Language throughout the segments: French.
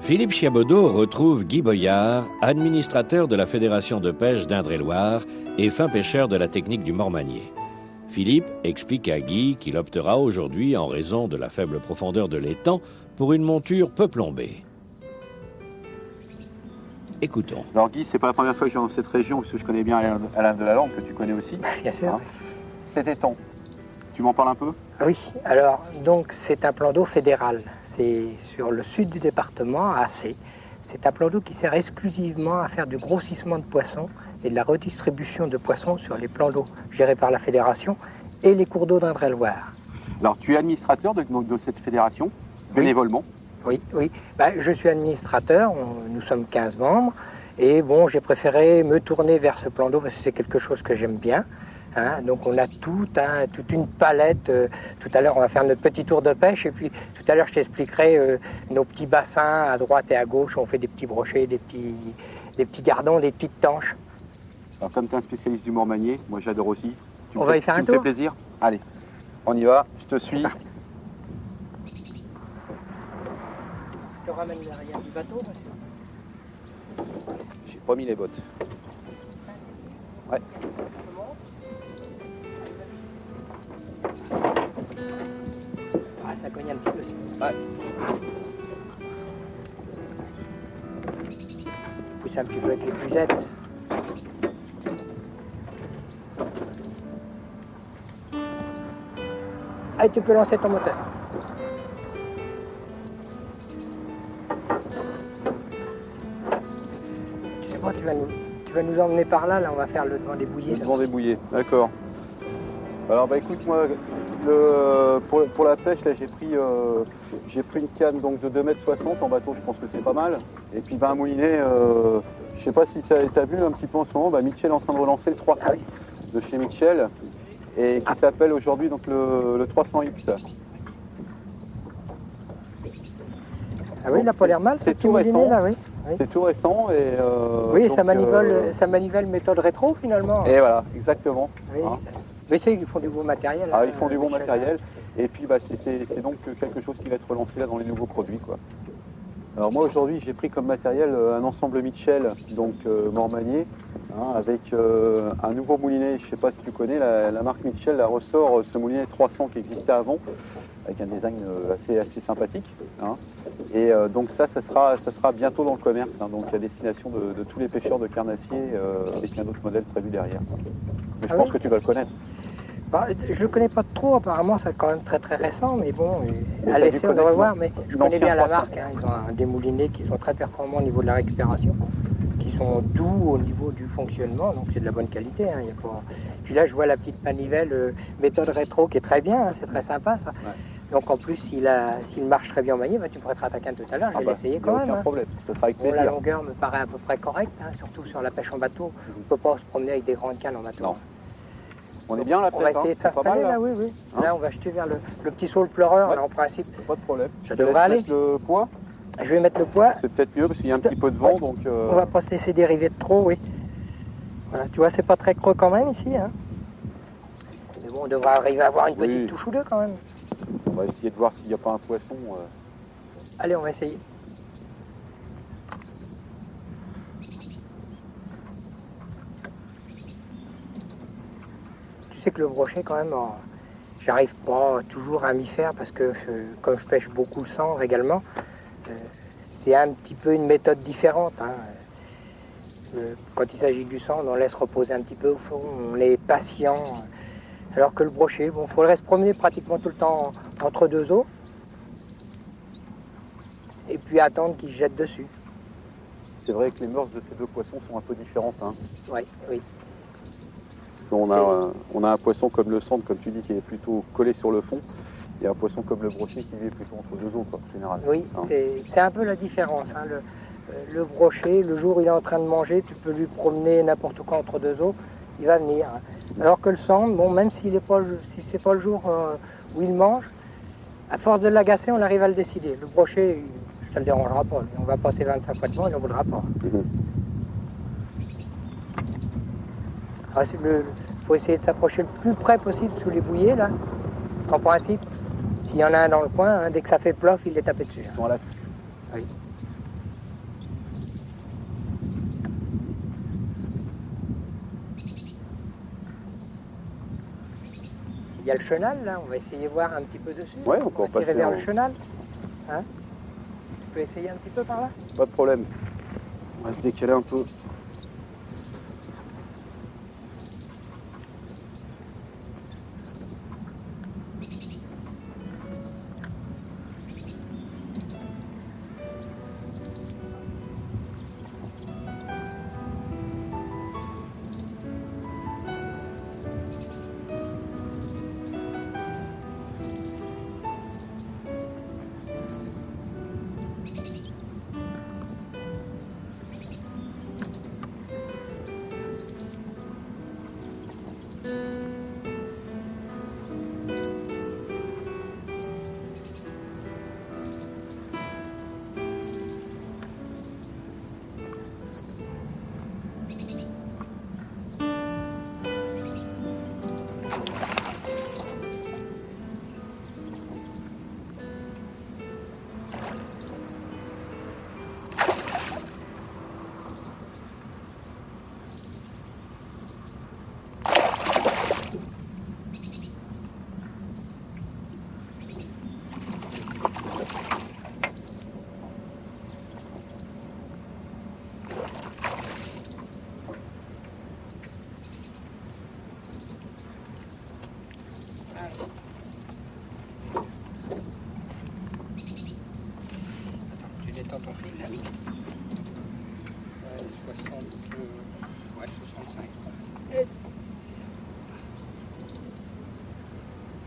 Philippe Chiabodeau retrouve Guy Boyard, administrateur de la Fédération de pêche d'Indre-et-Loire et fin pêcheur de la technique du Mormanier. Philippe explique à Guy qu'il optera aujourd'hui, en raison de la faible profondeur de l'étang, pour une monture peu plombée. Écoutons. Alors Guy, c'est pas la première fois que je viens dans cette région, parce que je connais bien Alain Delalande, que tu connais aussi. Bien sûr. Hein. Cet étang, tu m'en parles un peu? Oui, alors donc c'est un plan d'eau fédéral. C'est sur le sud du département, à Acé. C'est un plan d'eau qui sert exclusivement à faire du grossissement de poissons et de la redistribution de poissons sur les plans d'eau gérés par la fédération et les cours d'eau d'Indre-et-Loire. Alors tu es administrateur de cette fédération, bénévolement? Oui, oui. Je suis administrateur, nous sommes 15 membres, et bon, j'ai préféré me tourner vers ce plan d'eau parce que c'est quelque chose que j'aime bien. Hein, donc on a toute une palette. Tout à l'heure on va faire notre petit tour de pêche et puis tout à l'heure je t'expliquerai nos petits bassins à droite et à gauche. On fait des petits brochets, des petits gardons, des petites tanches. Alors comme tu es un spécialiste du Mormanier, moi j'adore aussi. On va y faire un tour. Tu me fais plaisir? Allez, on y va, je te suis. Je te ramène derrière du bateau, monsieur. J'ai pas mis les bottes. Ouais. Ça cogne un petit peu. Ouais. Pousse un petit peu avec les pucettes. Allez, tu peux lancer ton moteur. Tu sais quoi, tu vas nous emmener par là, on va faire le devant des bouillées. Le devant des bouillées, d'accord. Alors écoute, moi, pour la pêche, là, j'ai pris une canne donc, de 2,60 m en bateau, je pense que c'est pas mal. Et puis un moulinet, je sais pas si tu as vu un petit peu en ce moment, Mitchell est en train de relancer le 300 de chez Mitchell, et qui s'appelle aujourd'hui donc le 300X. Ah oui, il n'a pas l'air mal, c'est tout récent. Là, oui. C'est tout récent. Et, oui, donc, ça manivelle méthode rétro finalement. Et voilà, exactement. Oui, mais c'est qu'ils font du bon matériel. Ils font du bon matériel. Et puis c'est donc quelque chose qui va être relancé là dans les nouveaux produits, quoi. Alors moi aujourd'hui j'ai pris comme matériel un ensemble Mitchell, donc Mormanier, avec un nouveau moulinet. Je ne sais pas si tu connais, la marque Mitchell ressort ce moulinet 300 qui existait avant, avec un design assez sympathique. Et donc ça sera bientôt dans le commerce, donc à destination de tous les pêcheurs de carnassiers, avec un autre modèle prévu derrière. Mais je pense que tu vas le connaître. Je ne le connais pas trop, apparemment c'est quand même très très récent, mais bon, à l'essai on devrait voir, mais je connais bien la marque. Ils ont des moulinets qui sont très performants au niveau de la récupération, qui sont doux au niveau du fonctionnement, donc c'est de la bonne qualité. Y a pas... Puis là je vois la petite manivelle méthode rétro qui est très bien, c'est très sympa ça. Ouais. Donc en plus s'il marche très bien en manier, tu pourrais te rattaquer tout à l'heure, je vais l'essayer quand même. Aucun problème, ça sera avec plaisir. La longueur me paraît à peu près correcte, surtout sur la pêche en bateau. On ne peut pas se promener avec des grandes cannes en bateau. Non. On est bien là, on va essayer de s'installer là, oui. Là, on va jeter vers le petit saut le pleureur, là, en principe. Pas de problème. Ça devrait aller. Le poids. Je vais mettre le poids. C'est peut-être mieux parce qu'il y a un petit peu de vent, donc. On va pas se laisser dériver de trop, oui. Voilà, tu vois, c'est pas très creux quand même ici. Mais bon, on devrait arriver à avoir une petite touche ou deux quand même. On va essayer de voir s'il n'y a pas un poisson. Allez, on va essayer. Tu sais que le brochet quand même, j'arrive pas toujours à m'y faire parce que comme je pêche beaucoup le cendre également, c'est un petit peu une méthode différente. Quand il s'agit du cendre, on laisse reposer un petit peu au fond, on est patient. Alors que le brochet, il faudrait se promener pratiquement tout le temps entre deux eaux et puis attendre qu'il se jette dessus. C'est vrai que les mœurs de ces deux poissons sont un peu différentes. Oui. On a un poisson comme le cendre, comme tu dis, qui est plutôt collé sur le fond, et un poisson comme le brochet qui vit plutôt entre deux eaux, en général. Oui, c'est un peu la différence. Le brochet, le jour où il est en train de manger, tu peux lui promener n'importe quoi entre deux eaux, il va venir. Alors que le cendre, même si c'est pas le jour où il mange, à force de l'agacer, on arrive à le décider. Le brochet, ça ne le dérangera pas. On va passer 25 fois de vent, il n'en voudra pas. Il faut essayer de s'approcher le plus près possible sous les bouillées, là. Parce qu'en principe, s'il y en a un dans le coin, dès que ça fait plof, il est tapé dessus. Voilà. Oui. y a le chenal, là, on va essayer de voir un petit peu dessus. Ouais, on peut en tirer passer vers en- le chenal. Hein, tu peux essayer un petit peu par là? Pas de problème. On va se décaler un peu. Tu détends ton fil, là. 60, ouais, 65.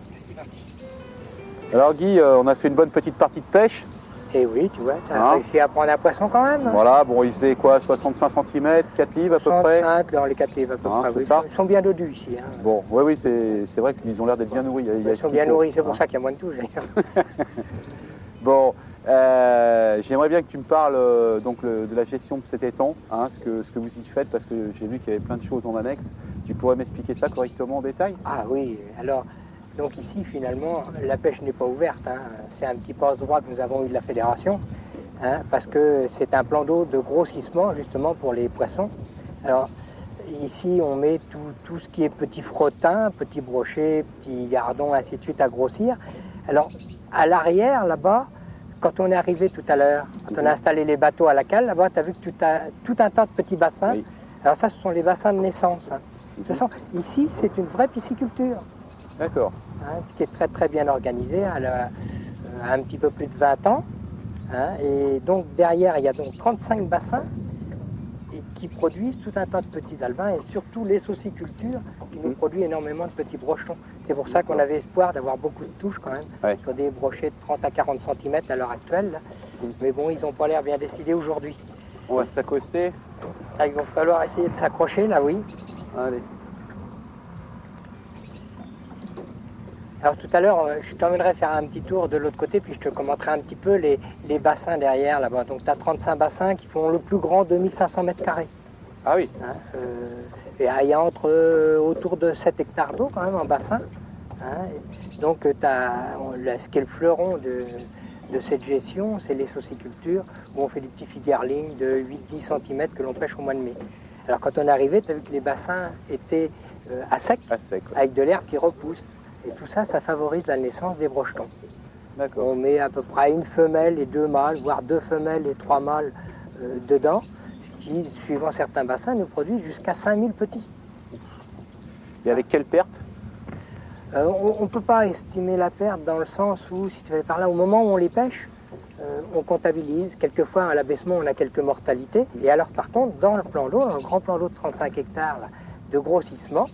C'est parti. Alors Guy, on a fait une bonne petite partie de pêche. Et oui, tu vois, tu as Hein, réussi à prendre un poisson quand même. voilà, bon, il faisait quoi, 65 cm, 4 livres à peu près. 65 dans les 4 livres à peu Hein, près. c'est Oui. ça. Ils sont bien dodus ici. Hein. Bon, oui, c'est vrai qu'ils ont l'air d'être bien nourris. Il y a Ils ce sont qu'il bien faut, nourris, c'est pour hein. ça qu'il y a moins de touches d'ailleurs. Bon, j'aimerais bien que tu me parles donc de la gestion de cet étang, hein, ce que vous y faites, parce que j'ai vu qu'il y avait plein de choses en annexe. Tu pourrais m'expliquer ça correctement en détail? Ah oui, alors, donc ici finalement, la pêche n'est pas ouverte. Hein. C'est un petit passe-droit que nous avons eu de la fédération, hein, parce que c'est un plan d'eau de grossissement justement pour les poissons. Alors, ici, on met tout ce qui est petits frottins, petits brochets, petits gardons, ainsi de suite à grossir. Alors, à l'arrière, là-bas, quand on est arrivé tout à l'heure, quand on a installé les bateaux à la cale, là-bas, tu as vu que tu as tout un tas de petits bassins. Oui. Alors ça, ce sont les bassins de naissance. Hein. De toute façon, ici, c'est une vraie pisciculture, D'accord. hein, qui est très très bien organisée. Elle a un petit peu plus de 20 ans. Hein, et donc derrière, il y a donc 35 bassins et qui produisent tout un tas de petits albins et surtout les saucicultures qui nous produisent énormément de petits brochons. C'est pour ça qu'on avait espoir d'avoir beaucoup de touches quand même, Ouais. sur des brochets de 30 à 40 cm à l'heure actuelle. Là. Mais bon, ils n'ont pas l'air bien décidés aujourd'hui. On va s'accoster. Là, il va falloir essayer de s'accrocher, là, oui. Allez. Alors tout à l'heure, je t'emmènerai faire un petit tour de l'autre côté, puis je te commenterai un petit peu les bassins derrière, là-bas. Donc tu as 35 bassins qui font le plus grand 2500 mètres carrés. Ah oui. Hein, et il y a autour de 7 hectares d'eau quand même en bassin. Hein, donc tu as ce qui est le fleuron de cette gestion, c'est les saucicultures, où on fait des petits figuerlings de 8-10 cm que l'on pêche au mois de mai. Alors quand on est arrivé, tu as vu que les bassins étaient à sec, À sec. Ouais. avec de l'herbe qui repousse. Et tout ça, ça favorise la naissance des brochetons. D'accord. On met à peu près une femelle et 2 mâles, voire 2 femelles et 3 mâles dedans, ce qui, suivant certains bassins, nous produit jusqu'à 5000 petits. Et avec quelle perte? On ne peut pas estimer la perte dans le sens où, si tu vas par là, au moment où on les pêche, on comptabilise. Quelquefois, à l'abaissement, on a quelques mortalités. Et alors, par contre, dans le plan d'eau, un grand plan d'eau de 35 hectares là, de grossissement,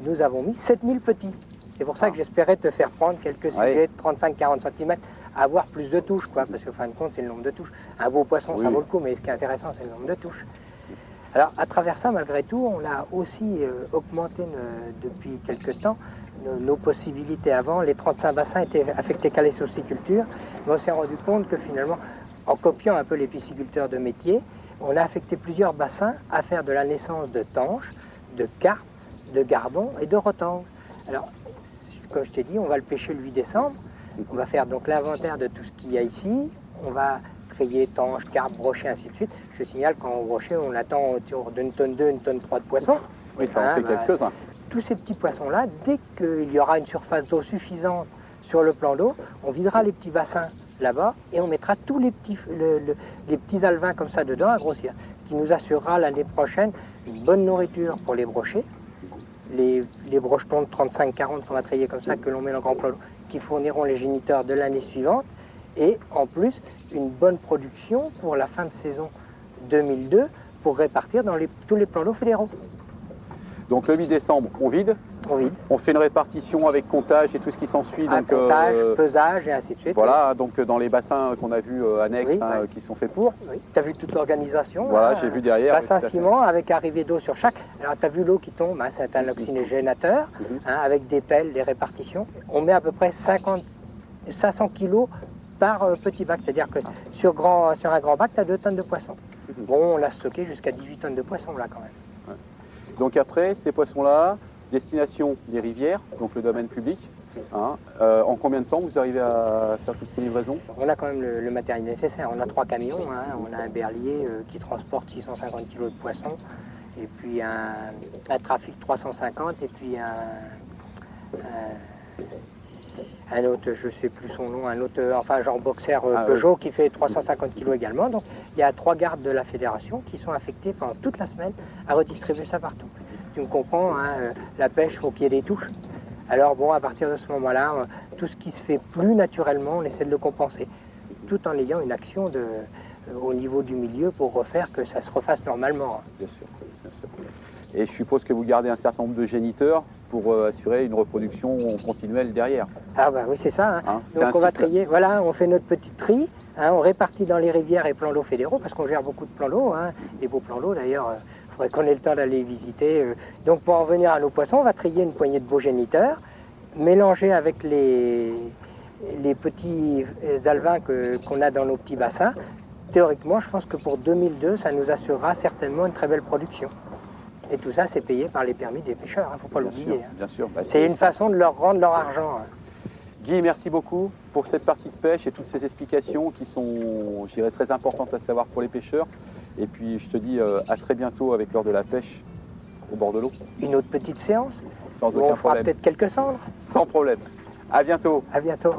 nous avons mis 7000 petits. C'est pour ça que j'espérais te faire prendre quelques sujets de 35-40 cm, avoir plus de touches, quoi, parce qu'en fin de compte, c'est le nombre de touches. Un beau poisson, ça vaut le coup, mais ce qui est intéressant, c'est le nombre de touches. Alors, à travers ça, malgré tout, on a aussi augmenté depuis quelques temps nos possibilités. Avant, les 35 bassins étaient affectés qu'à les saucicultures, mais on s'est rendu compte que finalement, en copiant un peu les pisciculteurs de métier, on a affecté plusieurs bassins à faire de la naissance de tanches, de carpes, de gardons et de rotangs. Alors, comme je t'ai dit, on va le pêcher le 8 décembre. On va faire donc l'inventaire de tout ce qu'il y a ici. On va trier tanches, carpes, brochets, ainsi de suite. Je te signale qu'en brochet, on attend autour d'une tonne 2, une tonne 3 de poissons. Oui, ça en fait quelques-uns. tous ces petits poissons-là, dès qu'il y aura une surface d'eau suffisante sur le plan d'eau, on videra les petits bassins là-bas et on mettra tous les petits alevins comme ça dedans à grossir, ce qui nous assurera l'année prochaine une bonne nourriture pour les brochets, les brochetons de 35-40 qu'on va trier comme ça, que l'on met dans le grand plan d'eau, qui fourniront les géniteurs de l'année suivante, et en plus une bonne production pour la fin de saison 2002 pour répartir dans tous les plans d'eau fédéraux. Donc le 8 décembre, on vide. On vide. On fait une répartition avec comptage et tout ce qui s'ensuit. Un comptage, pesage et ainsi de suite. Voilà, oui. Donc dans les bassins qu'on a vus annexes, oui, oui. Qui sont faits pour. Oui. Tu as vu toute l'organisation. Voilà, j'ai vu derrière. Bassin ciment avec arrivée d'eau sur chaque. Alors tu as vu l'eau qui tombe, hein, c'est un oxygénateur, avec des pelles, des répartitions. On met à peu près 500 kg par petit bac, c'est-à-dire que sur un grand bac, tu as 2 tonnes de poissons. Bon, on l'a stocké jusqu'à 18 tonnes de poissons là quand même. Donc après, ces poissons-là, destination des rivières, donc le domaine public. Hein, en combien de temps vous arrivez à faire toutes ces livraisons? On a quand même le matériel nécessaire. On a 3 camions, hein, on a un berlier qui transporte 650 kg de poissons, et puis un trafic 350, et puis un autre, je ne sais plus son nom, un autre, enfin genre boxer Peugeot qui fait 350 kg également. Donc il y a 3 gardes de la fédération qui sont affectés pendant toute la semaine à redistribuer ça partout. Tu me comprends, hein, la pêche, il faut qu'il y ait des touches. Alors bon, à partir de ce moment-là, tout ce qui se fait plus naturellement, on essaie de le compenser, tout en ayant une action au niveau du milieu pour refaire que ça se refasse normalement. Bien sûr, bien sûr. Et je suppose que vous gardez un certain nombre de géniteurs pour assurer une reproduction continuelle derrière. Ah bah oui, c'est ça. Hein. Donc on va trier, voilà, on fait notre petite tri, hein, on répartit dans les rivières et plans d'eau fédéraux, parce qu'on gère beaucoup de plans d'eau, hein, des beaux plans d'eau d'ailleurs, il faudrait qu'on ait le temps d'aller visiter. Donc pour en revenir à nos poissons, on va trier une poignée de beaux géniteurs, mélanger avec les petits alevins qu'on a dans nos petits bassins. Théoriquement, je pense que pour 2002, ça nous assurera certainement une très belle production. Et tout ça, c'est payé par les permis des pêcheurs, il ne faut pas l'oublier. Bien sûr. Bah, c'est une façon de leur rendre leur argent. Guy, merci beaucoup pour cette partie de pêche et toutes ces explications qui sont, je dirais, très importantes à savoir pour les pêcheurs. Et puis, je te dis à très bientôt avec l'heure de la pêche au bord de l'eau. Une autre petite séance. Sans aucun problème. On fera peut-être quelques cendres. Sans problème. À bientôt. À bientôt.